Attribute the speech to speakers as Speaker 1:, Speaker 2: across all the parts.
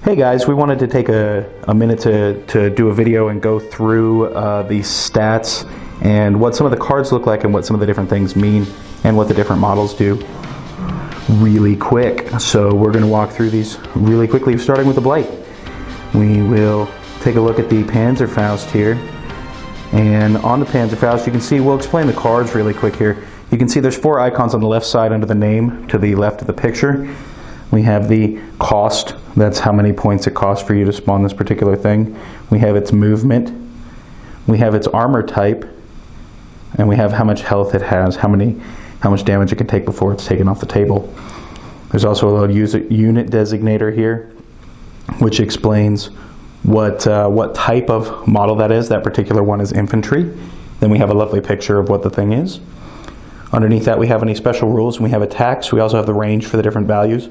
Speaker 1: Hey guys, we wanted to take a minute to do a video and go through the stats and what some of the cards look like and what some of the different things mean and what the different models do really quick. So we're going to walk through these really quickly, starting with the Blight. We will take a look at the Panzerfaust here. And on the Panzerfaust, you can see, we'll explain the cards really quick here. You can see there's 4 icons on the left side under the name to the left of the picture. We have the cost, that's how many points it costs for you to spawn this particular thing. We have its movement. We have its armor type. And we have how much health it has, how much damage it can take before it's taken off the table. There's also a little unit designator here, which explains what type of model that is. That particular one is infantry. Then we have a lovely picture of what the thing is. Underneath that we have any special rules, and we have attacks. We also have the range for the different values.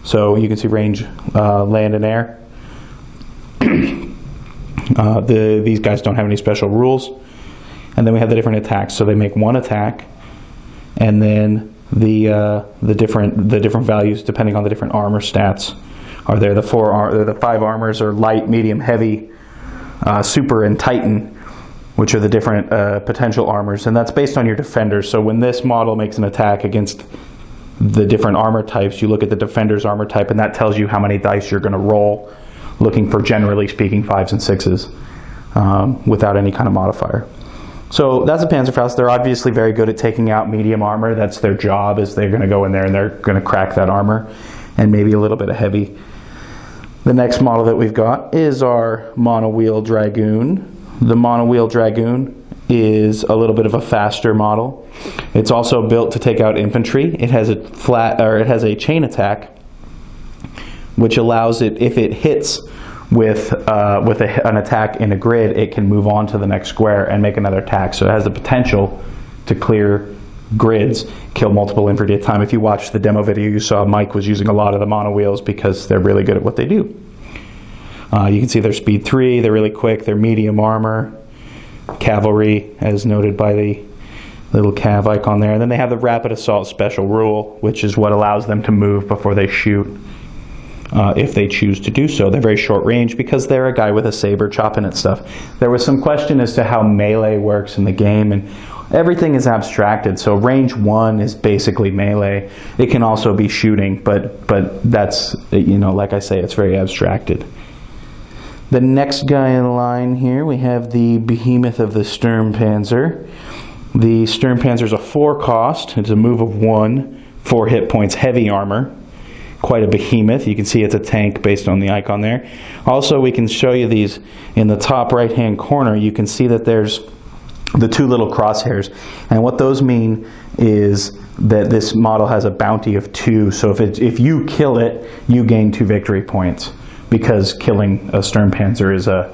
Speaker 1: So you can see range, land and air. These guys don't have any special rules. And then we have the different attacks. So they make 1 attack, and then the different values depending on the different armor stats are there. The 5 armors are light, medium, heavy, super, and titan, which are the different potential armors, and that's based on your defenders. So when this model makes an attack against the different armor types, you look at the defender's armor type, and that tells you how many dice you're going to roll, looking for, generally speaking, 5s and 6s without any kind of modifier. So that's a Panzerfaust. They're obviously very good at taking out medium armor. That's their job, is they're going to go in there and they're going to crack that armor, and maybe a little bit of heavy. The next model that we've got is our monowheel Dragoon. The monowheel Dragoon is a little bit of a faster model. It's also built to take out infantry. It has a chain attack, which allows it, if it hits with an attack in a grid, it can move on to the next square and make another attack. So it has the potential to clear grids, kill multiple infantry at a time. If you watched the demo video, you saw Mike was using a lot of the monowheels because they're really good at what they do. You can see they're speed 3, they're really quick, they're medium armor, cavalry, as noted by the little cav icon there. And then they have the rapid assault special rule, which is what allows them to move before they shoot, if they choose to do so. They're very short range because they're a guy with a saber chopping at stuff. There was some question as to how melee works in the game, and everything is abstracted. So range 1 is basically melee. It can also be shooting, but that's, you know, like I say, it's very abstracted. The next guy in line here, we have the behemoth of the Sturmpanzer. The Sturmpanzer is a 4 cost. It's a move of 1, 4 hit points, heavy armor. Quite a behemoth. You can see it's a tank based on the icon there. Also, we can show you these in the top right hand corner. You can see that there's the 2 little crosshairs, and what those mean is that this model has a bounty of 2. So if you kill it, you gain 2 victory points, because killing a Sturmpanzer is a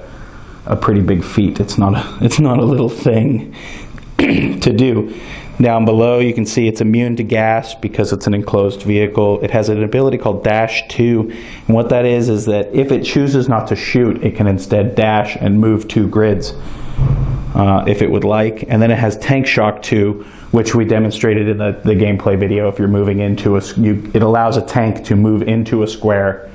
Speaker 1: pretty big feat. It's not a little thing to do. Down below you can see it's immune to gas because it's an enclosed vehicle. It has an ability called Dash 2, and what that is that if it chooses not to shoot, it can instead dash and move 2 grids if it would like. And then it has Tank Shock 2, which we demonstrated in the gameplay video. If you're moving into it allows a tank to move into a square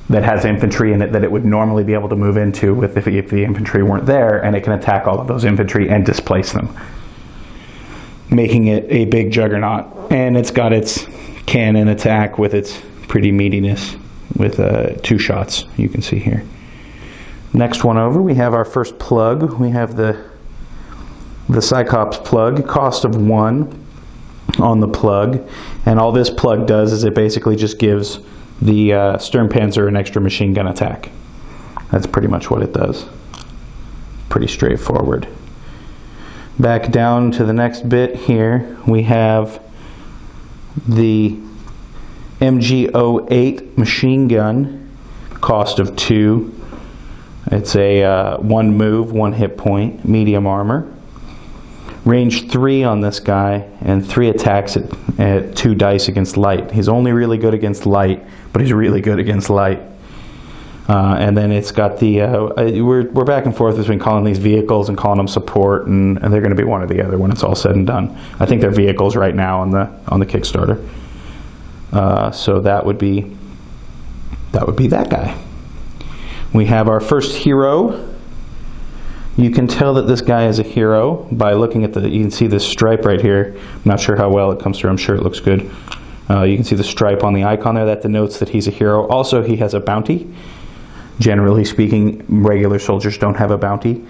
Speaker 1: that has infantry in it that it would normally be able to move into if the infantry weren't there, and it can attack all of those infantry and displace them, making it a big juggernaut. And it's got its cannon attack with its pretty meatiness with 2 shots, you can see here. Next one over, we have our first plug. We have the Cyclops plug, cost of 1 on the plug, and all this plug does is it basically just gives the Sturmpanzer an extra machine gun attack. That's pretty much what it does. Pretty straightforward. Back down to the next bit here, we have the MG08 machine gun, cost of 2. It's a 1 move, 1 hit point, medium armor. Range 3 on this guy, and 3 attacks at 2 dice against light. He's only really good against light, but he's really good against light. And then it's got the we're back and forth between calling these vehicles and calling them support, and they're going to be one or the other when it's all said and done. I think they're vehicles right now on the Kickstarter. So that would be that would be that guy. We have our first hero. You can tell that this guy is a hero by looking at you can see this stripe right here. I'm not sure how well it comes through. I'm sure it looks good. You can see the stripe on the icon there. That denotes that he's a hero. Also, he has a bounty. Generally speaking, regular soldiers don't have a bounty,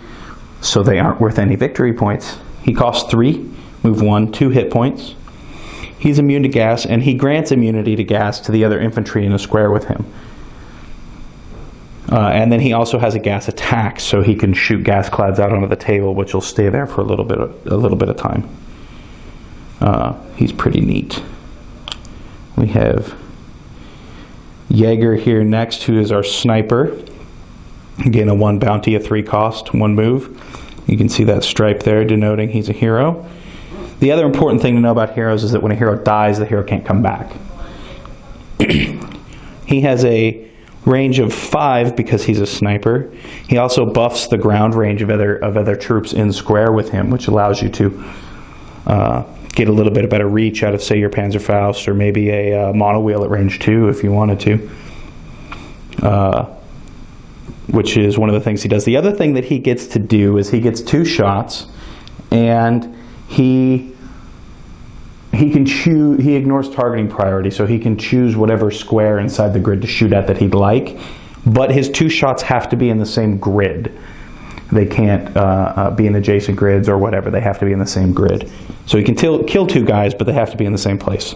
Speaker 1: so they aren't worth any victory points. He costs 3, move 1, 2 hit points. He's immune to gas, and he grants immunity to gas to the other infantry in a square with him. And then he also has a gas attack, so he can shoot gas clouds out onto the table, which will stay there for a little bit of time. He's pretty neat. We have Jaeger here next, who is our sniper. Again, a 1 bounty, a 3 cost, 1 move. You can see that stripe there denoting he's a hero. The other important thing to know about heroes is that when a hero dies, the hero can't come back. He has a range of 5 because he's a sniper. He also buffs the ground range of other troops in square with him, which allows you to get a little bit of better reach out of, say, your Panzerfaust, or maybe a monowheel at range 2 if you wanted to, which is one of the things he does. The other thing that he gets to do is he gets 2 shots, and he can choose. He ignores targeting priority, so he can choose whatever square inside the grid to shoot at that he'd like, but his 2 shots have to be in the same grid. They can't be in adjacent grids or whatever. They have to be in the same grid. So he can kill 2 guys, but they have to be in the same place.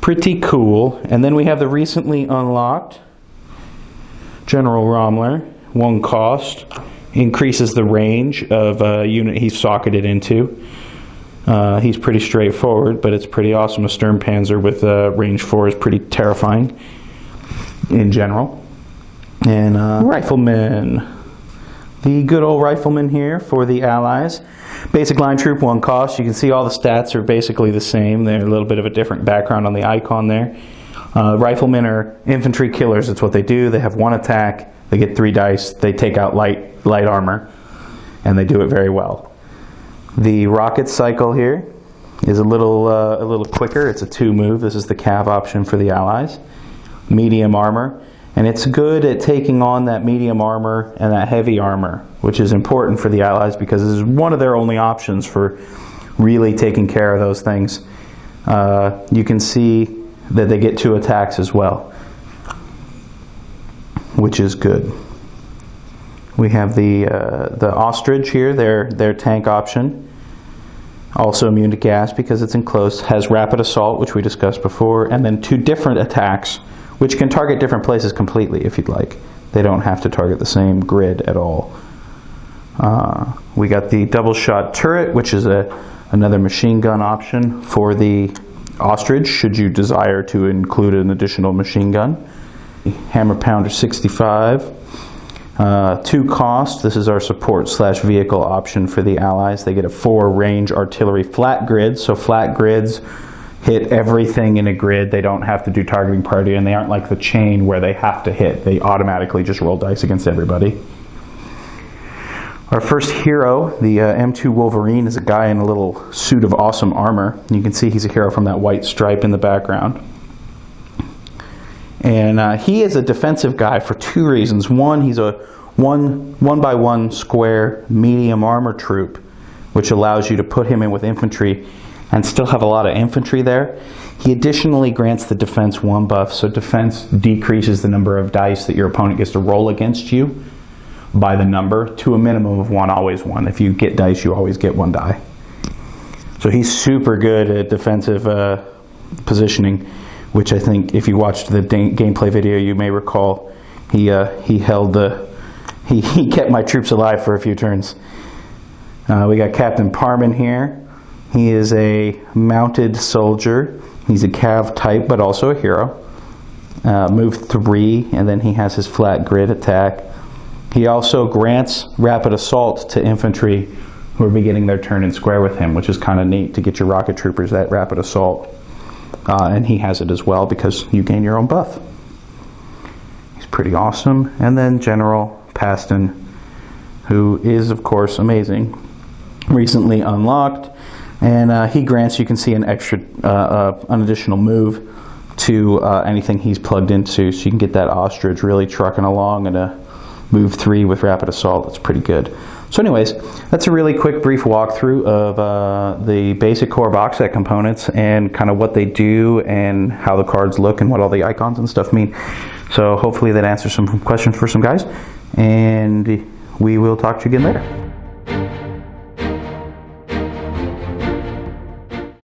Speaker 1: Pretty cool. And then we have the recently unlocked General Rommler. 1 cost. Increases the range of a unit he's socketed into. He's pretty straightforward, but it's pretty awesome. A Sturmpanzer with range 4 is pretty terrifying in general. And Riflemen. The good old Riflemen here for the Allies. Basic line troop, 1 cost. You can see all the stats are basically the same. They're a little bit of a different background on the icon there. Riflemen are infantry killers. That's what they do. They have 1 attack. They get 3 dice. They take out light armor, and they do it very well. The rocket cycle here is a little quicker. It's a 2 move. This is the cav option for the Allies. Medium armor. And it's good at taking on that medium armor and that heavy armor, which is important for the Allies because this is one of their only options for really taking care of those things. You can see that they get 2 attacks as well, which is good. We have the Ostrich here, their tank option. Also immune to gas because it's enclosed. Has rapid assault, which we discussed before, and then 2 different attacks, which can target different places completely if you'd like. They don't have to target the same grid at all. We got the double shot turret, which is another machine gun option for the Ostrich, should you desire to include an additional machine gun. Hammer Pounder 65. 2 cost. This is our support / vehicle option for the Allies. They get a 4 range artillery flat grid, so flat grids hit everything in a grid. They don't have to do targeting priority, and they aren't like the chain where they have to hit. They automatically just roll dice against everybody. Our first hero, the M2 Wolverine, is a guy in a little suit of awesome armor. You can see he's a hero from that white stripe in the background. And he is a defensive guy for 2 reasons. One, he's a 1x1 square medium armor troop, which allows you to put him in with infantry and still have a lot of infantry there. He additionally grants the defense 1 buff, so defense decreases the number of dice that your opponent gets to roll against you by the number to a minimum of 1, always 1. If you get dice, you always get 1 die. So he's super good at defensive positioning, which I think if you watched the gameplay video, you may recall he kept my troops alive for a few turns. We got Captain Parman here. He is a mounted soldier. He's a cav type, but also a hero. Move 3, and then he has his flat grid attack. He also grants rapid assault to infantry who are beginning their turn in square with him, which is kind of neat to get your rocket troopers that rapid assault. And he has it as well because you gain your own buff. He's pretty awesome. And then General Paston, who is, of course, amazing. Recently unlocked. And he grants, you can see, an additional move to anything he's plugged into, so you can get that ostrich really trucking along in a move 3 with rapid assault. That's pretty good. So anyways, that's a really quick brief walkthrough of the basic core box set components and kind of what they do and how the cards look and what all the icons and stuff mean. So hopefully that answers some questions for some guys, and we will talk to you again later.